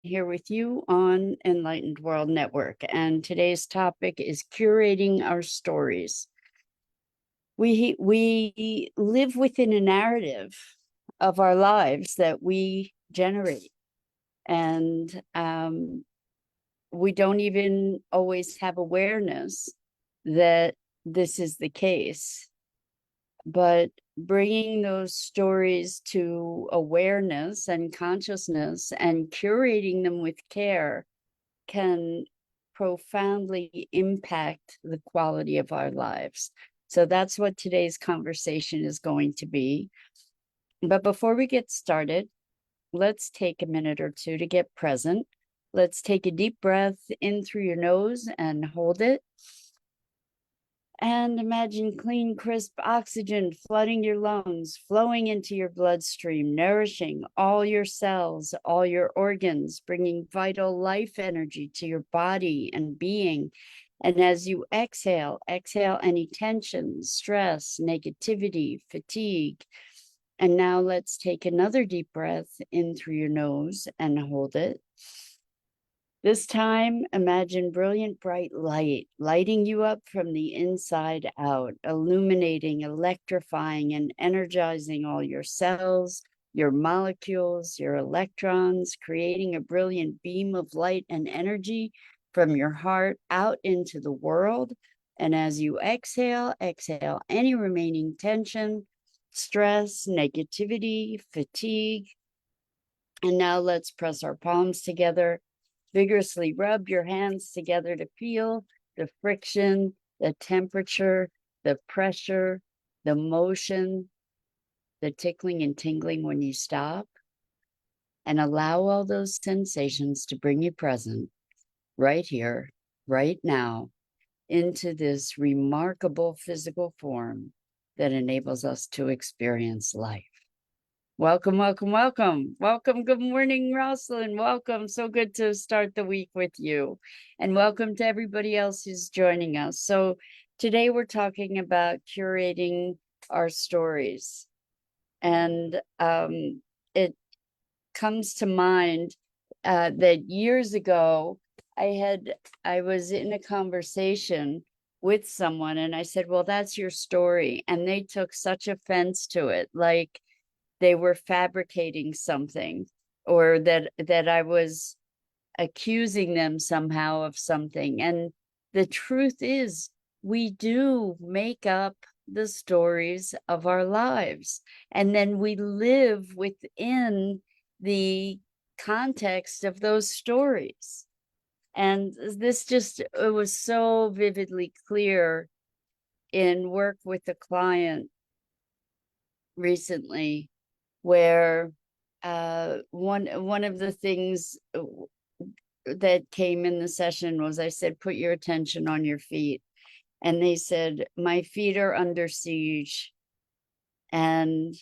here with you on Enlightened World Network. And today's topic is curating our stories. We live within a narrative of our lives that we generate. And we don't even always have awareness that this is the case. But bringing those stories to awareness and consciousness and curating them with care can profoundly impact the quality of our lives. So that's what today's conversation is going to be. But before we get started, let's take a minute or two to get present. Let's take a deep breath in through your nose and hold it. And imagine clean, crisp oxygen flooding your lungs, flowing into your bloodstream, nourishing all your cells, all your organs, bringing vital life energy to your body and being. And as you exhale any tension, stress, negativity, fatigue. And now let's take another deep breath in through your nose and hold it. This time, imagine brilliant, bright light, lighting you up from the inside out, illuminating, electrifying, and energizing all your cells, your molecules, your electrons, creating a brilliant beam of light and energy from your heart out into the world. And as you exhale any remaining tension, stress, negativity, fatigue. And now let's press our palms together. Vigorously rub your hands together to feel the friction, the temperature, the pressure, the motion, the tickling and tingling when you stop. And allow all those sensations to bring you present right here, right now, into this remarkable physical form that enables us to experience life. Welcome, welcome, welcome. Welcome. Good morning, Rosalind. Welcome. So good to start the week with you. And welcome to everybody else who's joining us. So today we're talking about curating our stories. And it comes to mind that years ago, I was in a conversation with someone and I said, well, that's your story. And they took such offense to it. Like, they were fabricating something, or that I was accusing them somehow of something. And the truth is, we do make up the stories of our lives, and then we live within the context of those stories. And this just, it was so vividly clear in work with a client recently, where one of the things that came in the session was, I said, put your attention on your feet. And they said, my feet are under siege. And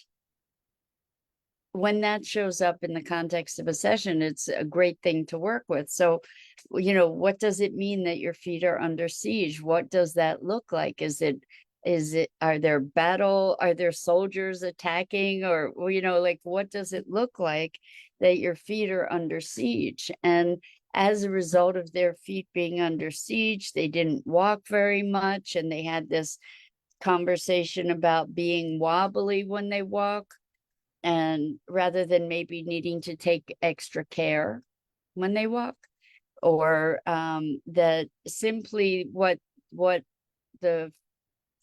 when that shows up in the context of a session, it's a great thing to work with. So, what does it mean that your feet are under siege? What does that look like? Are there soldiers attacking, or like, what does it look like that your feet are under siege? And as a result of their feet being under siege, they didn't walk very much, and they had this conversation about being wobbly when they walk, and rather than maybe needing to take extra care when they walk, or that simply what the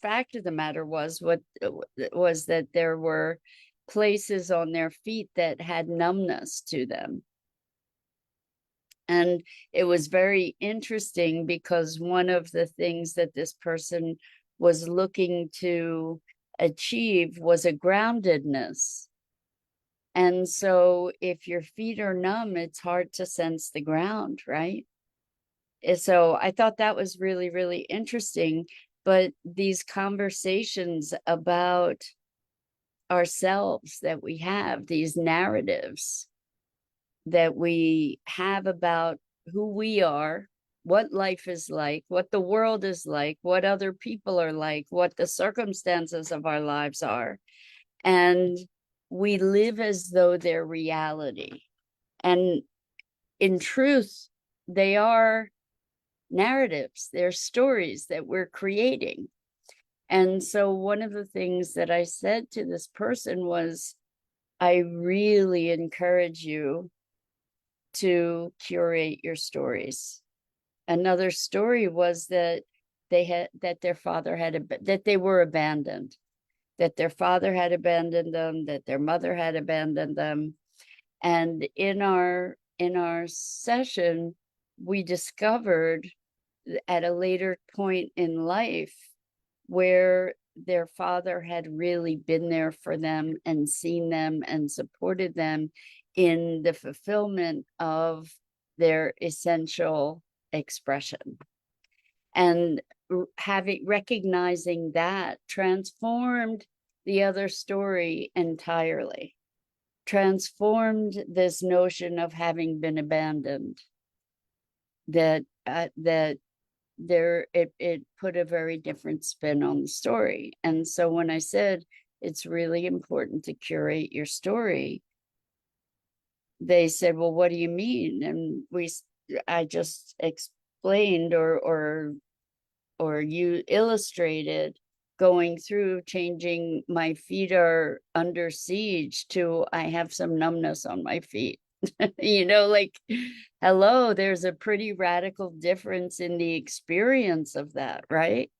fact of the matter was that there were places on their feet that had numbness to them. And it was very interesting because one of the things that this person was looking to achieve was a groundedness. And so if your feet are numb, it's hard to sense the ground, right? And so I thought that was really, really interesting. But these conversations about ourselves that we have, these narratives that we have about who we are, what life is like, what the world is like, what other people are like, what the circumstances of our lives are. And we live as though they're reality. And in truth, they are narratives, they're stories that we're creating. And so one of the things that I said to this person was, I really encourage you to curate your stories. Another story was that their father that they were abandoned, that their father had abandoned them, that their mother had abandoned them. And in our session, we discovered at a later point in life where their father had really been there for them and seen them and supported them in the fulfillment of their essential expression. And recognizing that transformed the other story entirely, transformed this notion of having been abandoned, that it put a very different spin on the story. And so when I said it's really important to curate your story, they said, well, what do you mean? And I just explained or you illustrated going through changing my feet are under siege to I have some numbness on my feet. Like, hello, there's a pretty radical difference in the experience of that, right?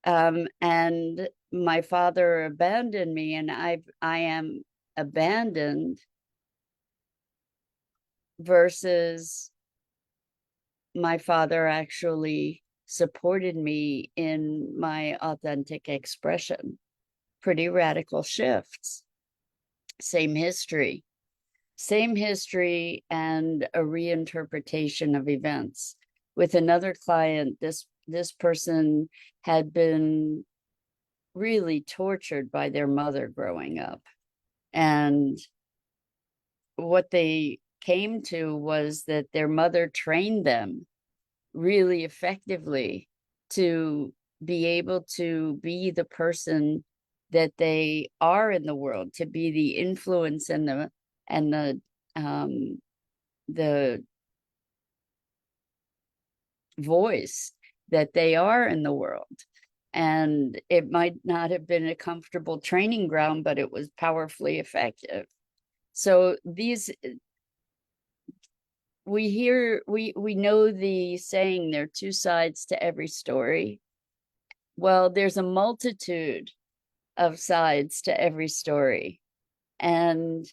And my father abandoned me, and I am abandoned, versus my father actually supported me in my authentic expression. Pretty radical shifts. Same history and a reinterpretation of events. With another client, this person had been really tortured by their mother growing up. And what they came to was that their mother trained them really effectively to be able to be the person that they are in the world, to be the influence and the voice that they are in the world. And it might not have been a comfortable training ground, but it was powerfully effective. So we know the saying, there are two sides to every story. Well, there's a multitude of sides to every story. And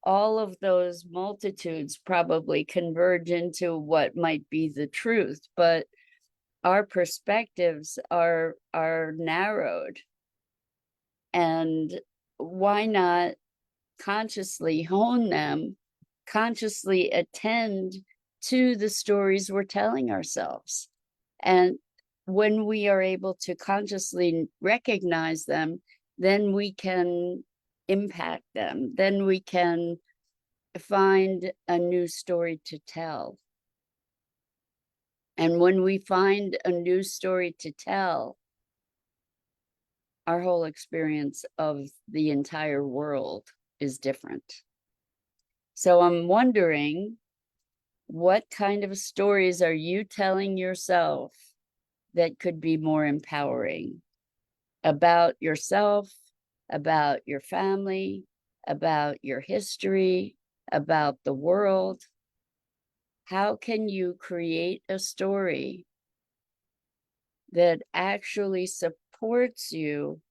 all of those multitudes probably converge into what might be the truth, but our perspectives are narrowed. And why not consciously hone them, consciously attend to the stories we're telling ourselves? And when we are able to consciously recognize them, then we can impact them. Then we can find a new story to tell. And when we find a new story to tell, our whole experience of the entire world is different. So I'm wondering, what kind of stories are you telling yourself that could be more empowering about yourself, about your family, about your history, about the world? How can you create a story that actually supports you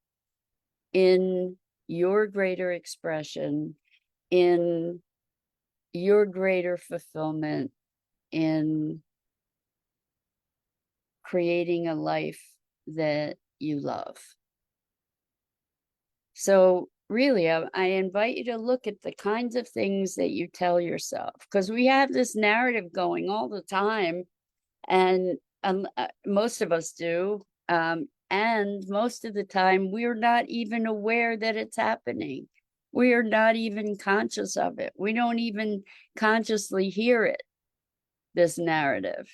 in your greater expression, in your greater fulfillment, in creating a life that you love? So really, I invite you to look at the kinds of things that you tell yourself, because we have this narrative going all the time, and most of us do. And most of the time, we're not even aware that it's happening. We are not even conscious of it. We don't even consciously hear it, this narrative.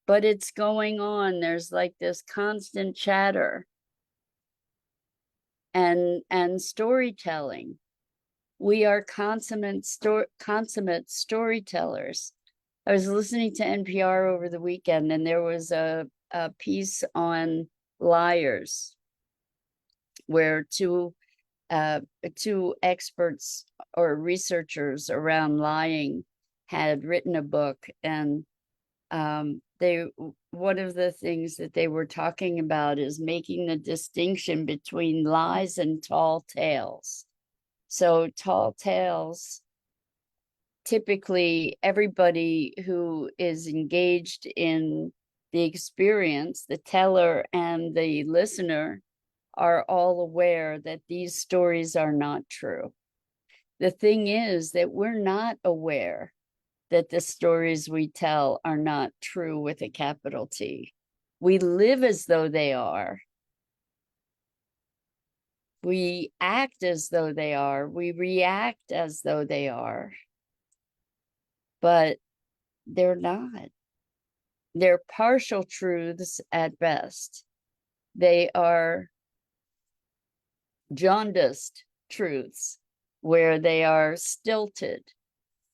But it's going on. There's like this constant chatter and storytelling. We are consummate storytellers. I was listening to NPR over the weekend, and there was a piece on liars where two experts or researchers around lying had written a book, and they one of the things that they were talking about is making the distinction between lies and tall tales. So tall tales, typically everybody who is engaged in the experience, the teller and the listener, are all aware that these stories are not true. The thing is that we're not aware that the stories we tell are not true with a capital T. We live as though they are. We act as though they are. We react as though they are. But they're not. They're partial truths at best. They are jaundiced truths where they are stilted,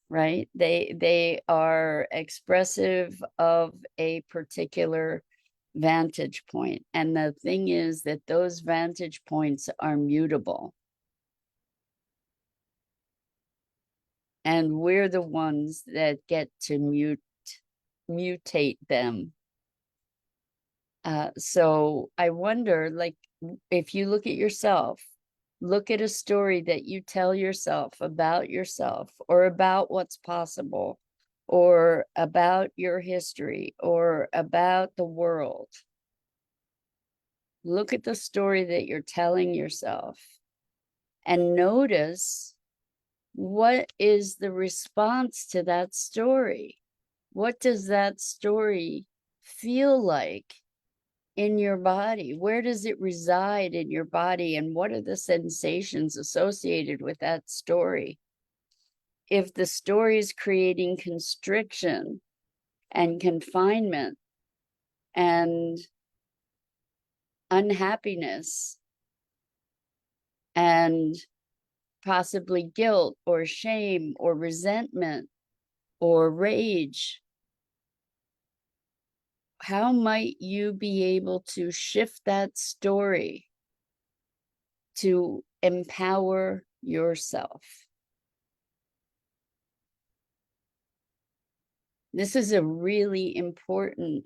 right? They are expressive of a particular vantage point. And the thing is that those vantage points are mutable. And we're the ones that get to mutate them. So I wonder, like, if you look at yourself, look at a story that you tell yourself or about what's possible or about your history or about the world. Look at the story that you're telling yourself and notice, what is the response to that story? What does that story feel like in your body? Where does it reside in your body? And what are the sensations associated with that story? If the story is creating constriction and confinement and unhappiness and possibly guilt or shame or resentment or rage, how might you be able to shift that story to empower yourself? This is a really important,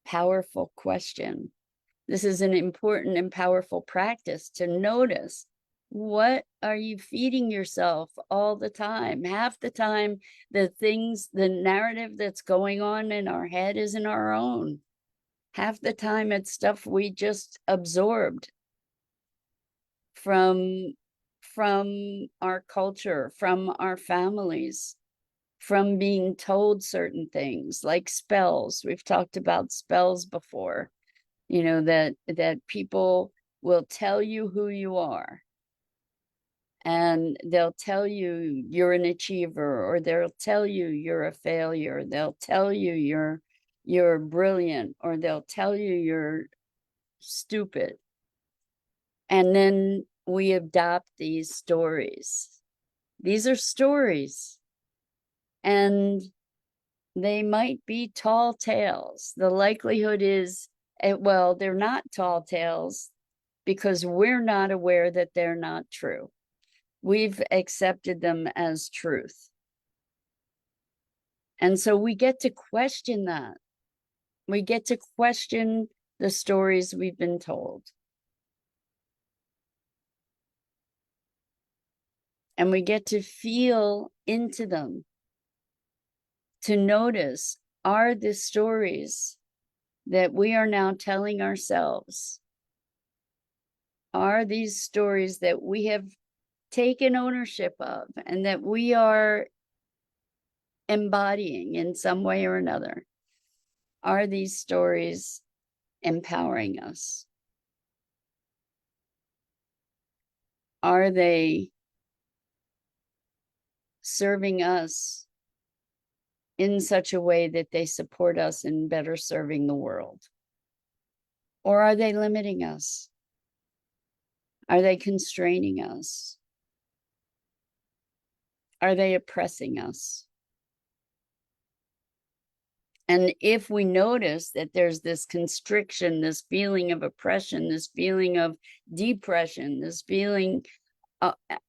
powerful question. This is an important and powerful practice to notice, what are you feeding yourself all the time? Half the time, the narrative that's going on in our head isn't our own. Half the time, it's stuff we just absorbed from our culture, from our families, from being told certain things like spells. We've talked about spells before, that people will tell you who you are, and they'll tell you you're an achiever, or they'll tell you you're a failure. They'll tell you you're brilliant, or they'll tell you you're stupid. And then we adopt these stories. These are stories, and they might be tall tales. The likelihood is, well, they're not tall tales because we're not aware that they're not true. We've accepted them as truth. And so we get to question that. We get to question the stories we've been told. And we get to feel into them, to notice, are the stories that we are now telling ourselves, are these stories that we have taken ownership of and that we are embodying in some way or another? Are these stories empowering us? Are they serving us in such a way that they support us in better serving the world? Or are they limiting us? Are they constraining us? Are they oppressing us? And if we notice that there's this constriction, this feeling of oppression, this feeling of depression, this feeling,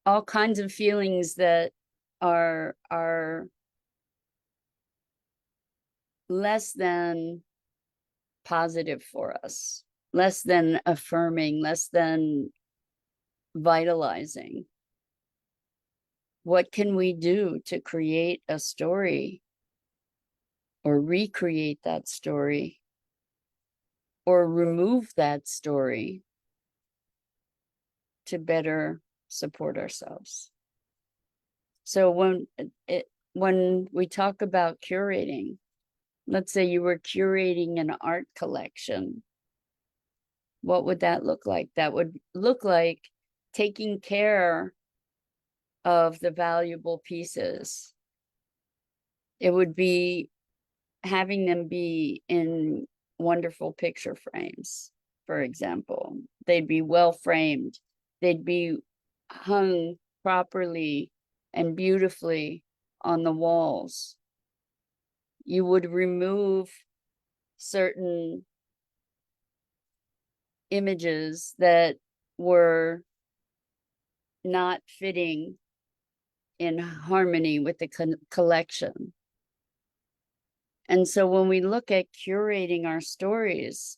all kinds of feelings that are less than positive for us, less than affirming, less than vitalizing, what can we do to create a story or recreate that story or remove that story to better support ourselves? So when we talk about curating, let's say you were curating an art collection, what would that look like? That would look like taking care of the valuable pieces. It would be having them be in wonderful picture frames, for example. They'd be well framed. They'd be hung properly and beautifully on the walls. You would remove certain images that were not fitting in harmony with the collection. And so when we look at curating our stories,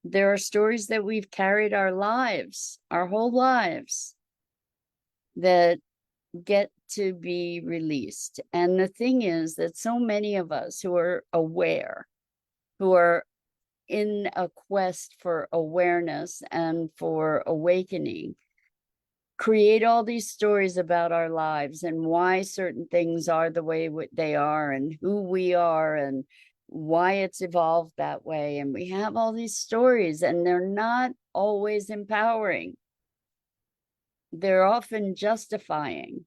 there are stories that we've carried our lives, our whole lives, that get to be released. And the thing is that so many of us who are aware, who are in a quest for awareness and for awakening, create all these stories about our lives and why certain things are the way they are and who we are and why it's evolved that way. And we have all these stories and they're not always empowering. They're often justifying.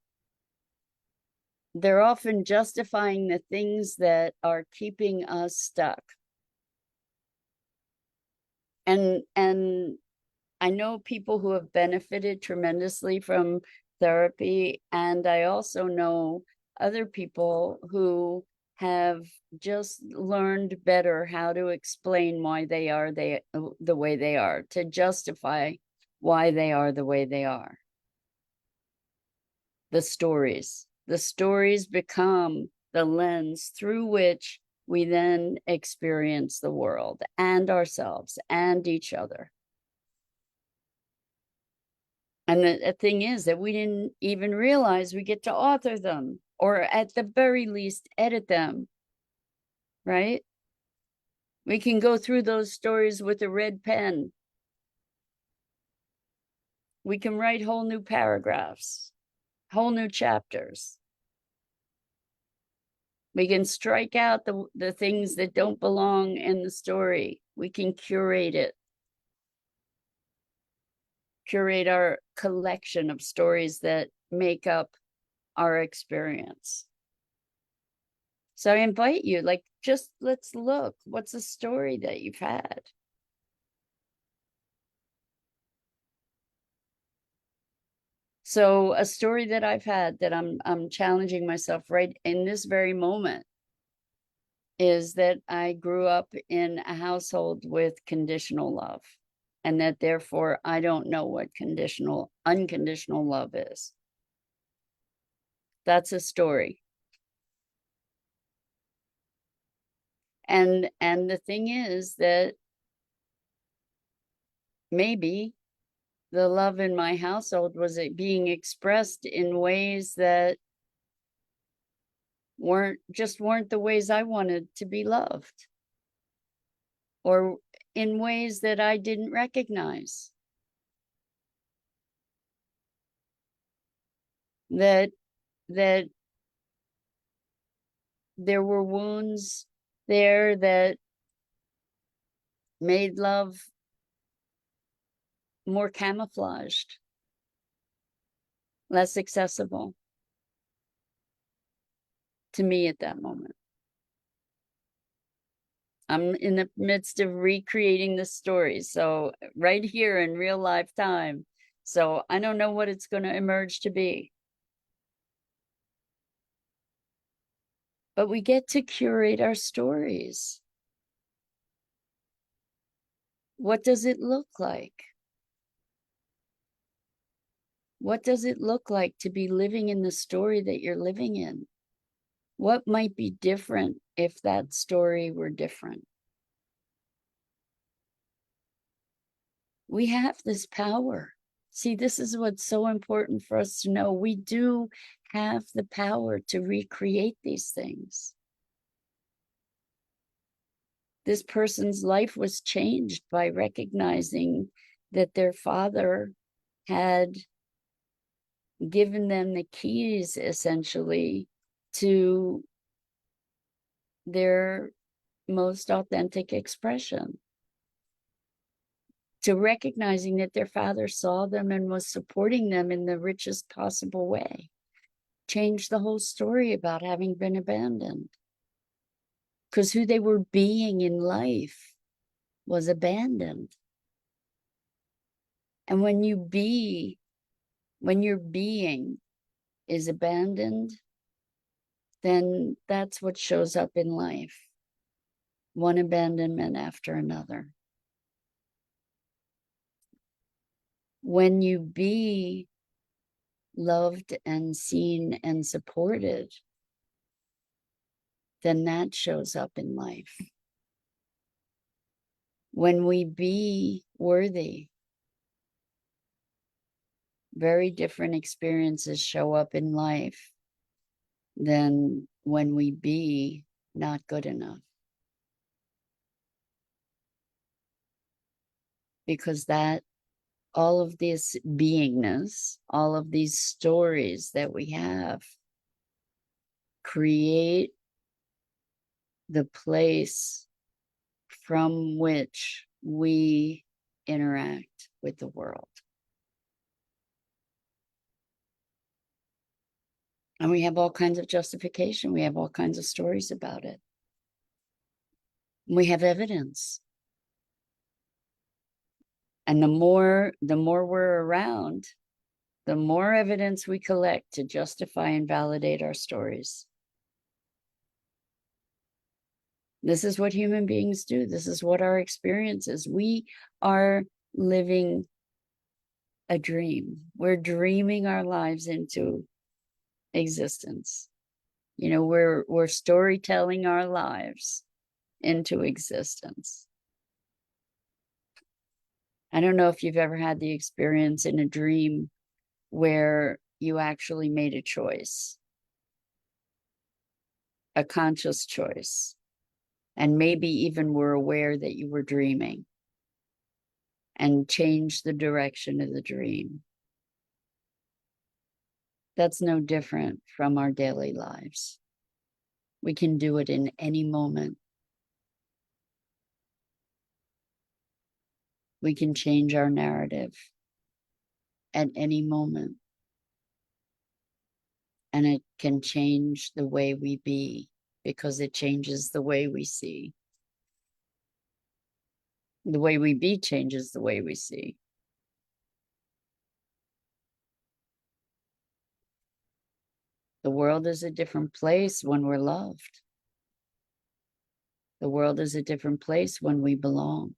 They're often justifying the things that are keeping us stuck. And I know people who have benefited tremendously from therapy, and I also know other people who have just learned better how to explain why they are the way they are, to justify why they are the way they are. The stories become the lens through which we then experience the world and ourselves and each other. And the thing is that we didn't even realize we get to author them, or at the very least, edit them, right? We can go through those stories with a red pen. We can write whole new paragraphs, whole new chapters. We can strike out the things that don't belong in the story. We can curate it. Curate our collection of stories that make up our experience. So I invite you, like, just let's look. What's a story that you've had? So a story that I've had that I'm challenging myself right in this very moment is that I grew up in a household with conditional love, and that therefore I don't know what unconditional love is. That's a story. And the thing is that maybe the love in my household was being expressed in ways that weren't the ways I wanted to be loved, or in ways that I didn't recognize. That there were wounds there that made love more camouflaged, less accessible to me at that moment. I'm in the midst of recreating the story, so right here in real life time. So I don't know what it's going to emerge to be. But we get to curate our stories. What does it look like? What does it look like to be living in the story that you're living in? What might be different if that story were different? We have this power. See, this is what's so important for us to know. We do have the power to recreate these things. This person's life was changed by recognizing that their father had given them the keys, essentially, to their most authentic expression, to recognizing that their father saw them and was supporting them in the richest possible way. Changed the whole story about having been abandoned. Because who they were being in life was abandoned. And when your being is abandoned, then that's what shows up in life. One abandonment after another. When you be loved and seen and supported, then that shows up in life. When we be worthy, very different experiences show up in life than when we be not good enough. Because that, all of this beingness, all of these stories that we have create the place from which we interact with the world. And we have all kinds of justification. We have all kinds of stories about it. We have evidence. And the more we're around, the more evidence we collect to justify and validate our stories. This is what human beings do. This is what our experience is. We are living a dream. We're dreaming our lives into existence. You know, we're storytelling our lives into existence. I don't know if you've ever had the experience in a dream where you actually made a choice, a conscious choice, and maybe even were aware that you were dreaming and changed the direction of the dream. That's no different from our daily lives. We can do it in any moment. We can change our narrative at any moment. And it can change the way we be because it changes the way we see. The way we be changes the way we see. The world is a different place when we're loved. The world is a different place when we belong.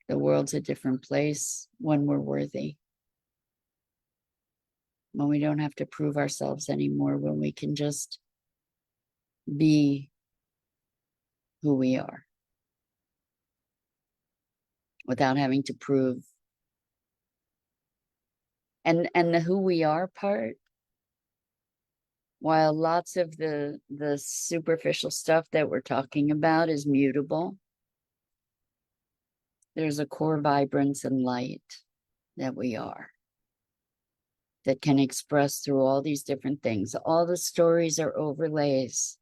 The world's a different place when we're worthy. When we don't have to prove ourselves anymore, when we can just be who we are without having to prove. And the who we are part, while lots of the superficial stuff that we're talking about is mutable, there's a core vibrance and light that we are that can express through all these different things. All the stories are overlays.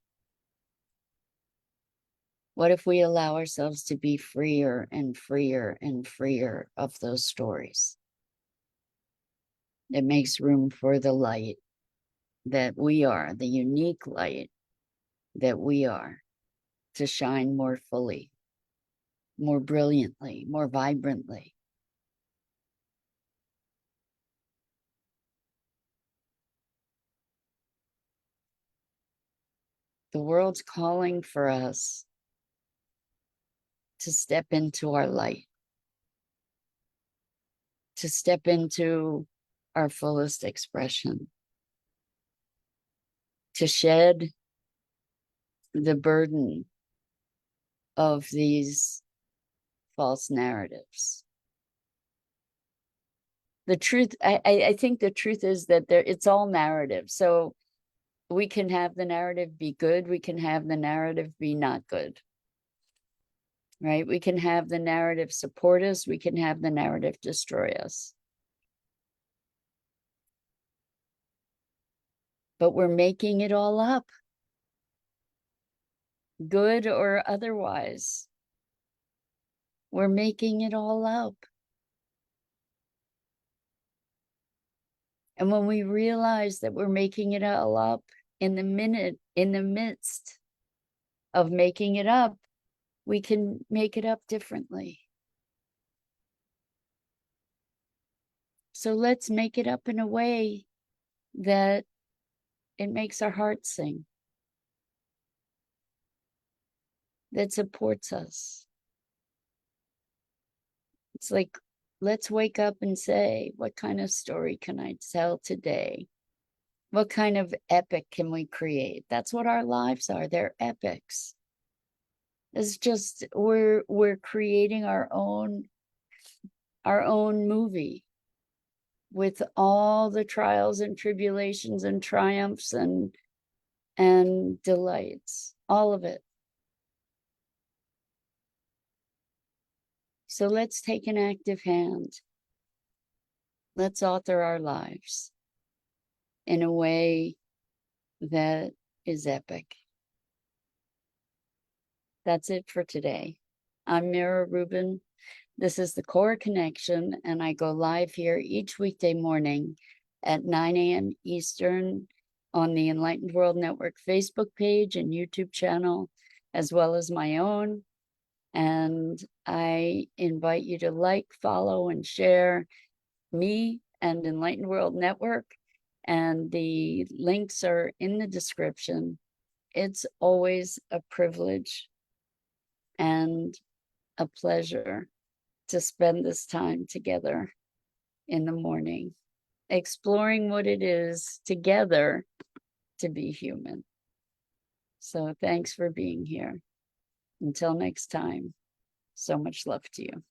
What if we allow ourselves to be freer and freer and freer of those stories? It makes room for the light that we are, the unique light that we are, to shine more fully, more brilliantly, more vibrantly. The world's calling for us to step into our light, to step into our fullest expression, to shed the burden of these false narratives. The truth, I think the truth is that it's all narrative. So we can have the narrative be good, we can have the narrative be not good. Right? We can have the narrative support us, we can have the narrative destroy us. But we're making it all up, good or otherwise. We're making it all up. And when we realize that we're making it all up in the midst of making it up, we can make it up differently. So let's make it up in a way that it makes our heart sing, that supports us. It's like, let's wake up and say, what kind of story can I tell today? What kind of epic can we create? That's what our lives are. They're epics. It's just we're creating our own movie with all the trials and tribulations and triumphs and delights, all of it. So let's take an active hand. Let's author our lives in a way that is epic. That's it for today. I'm Mira Rubin. This is the Core Connection, and I go live here each weekday morning at 9 a.m. Eastern on the Enlightened World Network Facebook page and YouTube channel, as well as my own. And I invite you to like, follow, and share me and Enlightened World Network. And the links are in the description. It's always a privilege and a pleasure to spend this time together in the morning, exploring what it is together to be human. So thanks for being here. Until next time, so much love to you.